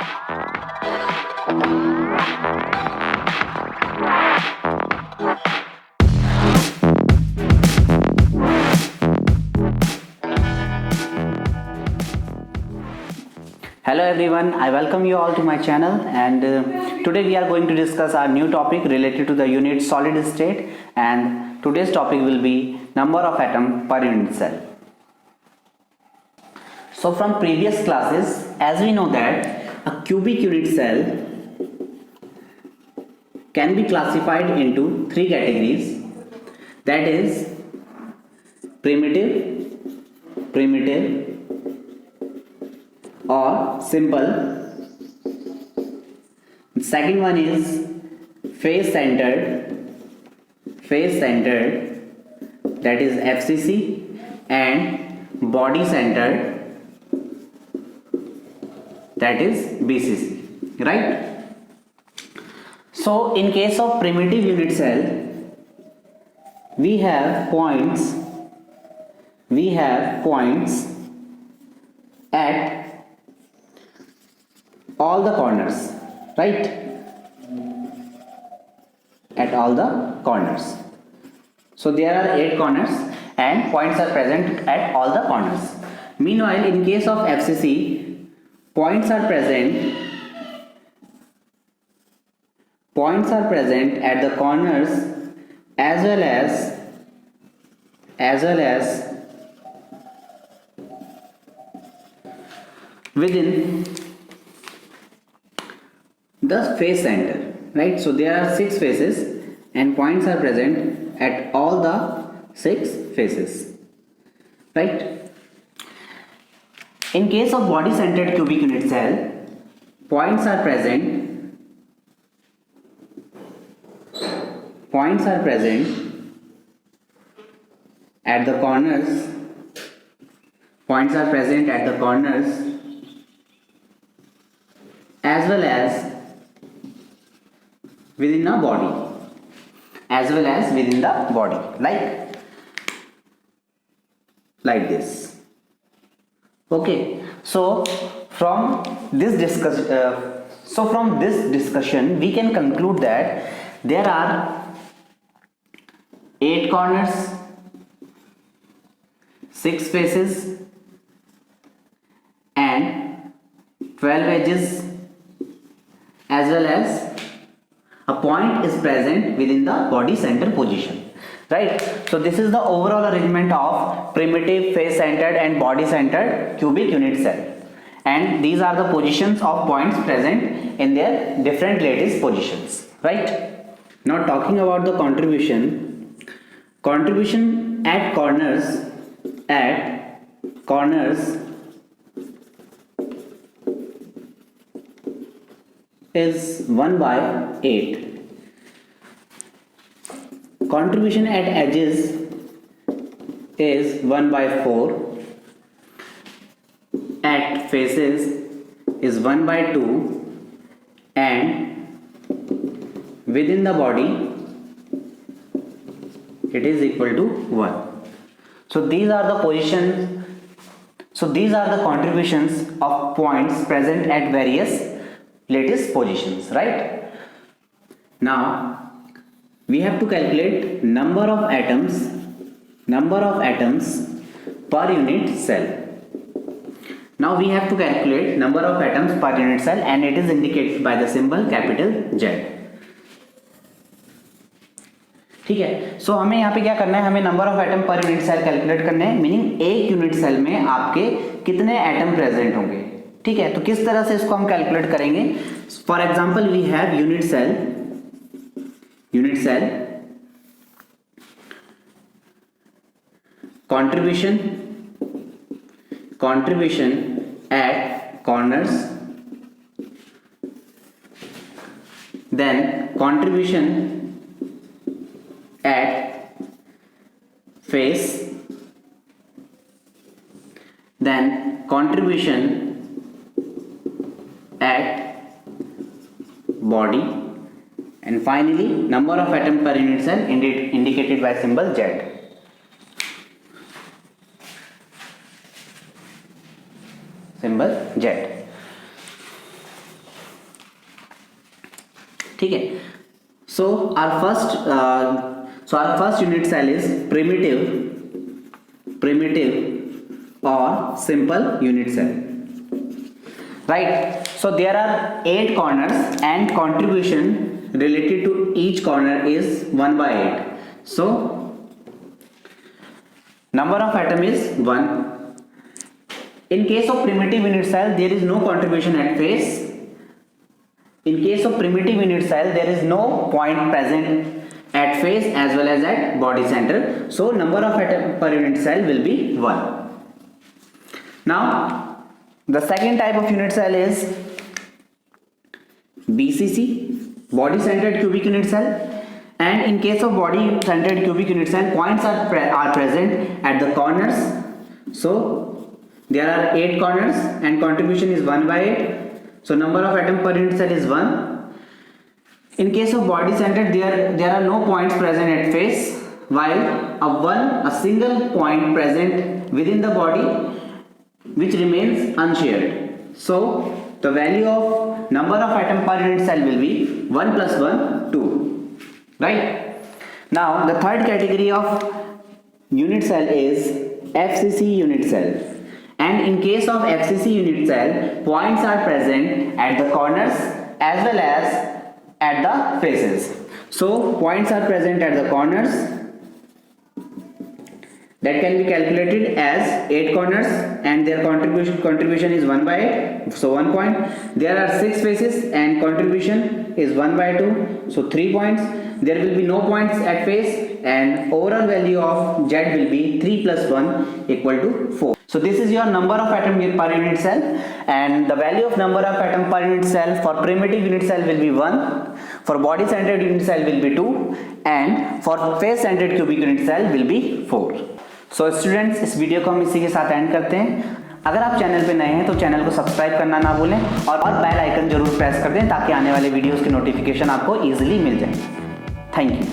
Hello everyone, I welcome you all to my channel, and today we are going to discuss our new topic related to the unit solid state, and today's topic will be number of atom per unit cell. So from previous classes, as we know that a cubic unit cell can be classified into three categories, that is primitive, or simple. The second one is face centered, that is FCC, and body centered, that is BCC, right? So in case of primitive unit cell, we have points at all the corners, right? At all the corners. So there are 8 corners and points are present at all the corners. Meanwhile, in case of FCC, points are present at the corners as well as within the face center, right? So there are 6 faces and points are present at all the 6 faces, right? In case of body centered cubic unit cell, points are present at the corners as well as within the body, like this. Okay, so from this discussion we can conclude that there are 8 corners, 6 faces and 12 edges, as well as a point is present within the body center position, right? So this is the overall arrangement of primitive, face centered and body centered cubic unit cell, and these are the positions of points present in their different lattice positions, right? Now talking about the contribution at corners is 1/8. Contribution at edges is 1/4. At faces is 1/2, and within the body it is equal to 1. So these are the contributions of points present at various lattice positions, right? Now we have to calculate number of atoms per unit cell. Now we have to calculate number of atoms per unit cell, and it is indicated by the symbol capital Z. ठीक है, सो हमें यहाँ पे क्या करना है, हमें number of atom per unit cell calculate करने हैं, मीनिंग एक यूनिट सेल में आपके कितने एटम प्रेजेंट होंगे, ठीक है? तो किस तरह से इसको हम कैलकुलेट करेंगे? For example we have unit cell contribution at corners, then contribution at face, then contribution at body, and finally number of atom per unit cell indicated by symbol Z. ठीक है. So our first unit cell is primitive or simple unit cell, right? So there are 8 corners and contribution related to each corner is 1/8. So number of atom is 1. In case of primitive unit cell, there is no contribution at face. In case of primitive unit cell, there is no point present at face as well as at body center. So number of atom per unit cell will be 1. Now the second type of unit cell is BCC, body centered cubic unit cell. And in case of body centered cubic unit cell, points are present at the corners. So there are 8 corners and contribution is 1/8. So number of atom per unit cell is 1. In case of body centered, there are no points present at face, while a single point present within the body which remains unshared. So the value of number of atom per unit cell will be 1 plus 1, 2. Right? Now the third category of unit cell is FCC unit cell. And in case of FCC unit cell, points are present at the corners as well as at the faces. So points are present at the corners, that can be calculated as 8 corners and their contribution is 1/8, so 1 point. There are 6 faces and contribution is 1/2, so 3 points. There will be no points at face and overall value of Z will be 3 plus 1 equal to 4. So this is your number of atom per unit cell, and the value of number of atom per unit cell for primitive unit cell will be 1, for body centered unit cell will be 2, and for face centered cubic unit cell will be 4. So students, इस video को हम इसी के साथ and करते हैं. अगर आप चैनल पे नए हैं तो चैनल को सब्सक्राइब करना ना भूलें और बेल आइकन जरूर प्रेस कर दें ताकि आने वाले वीडियोस की नोटिफिकेशन आपको इजीली मिल जाए. Thank you.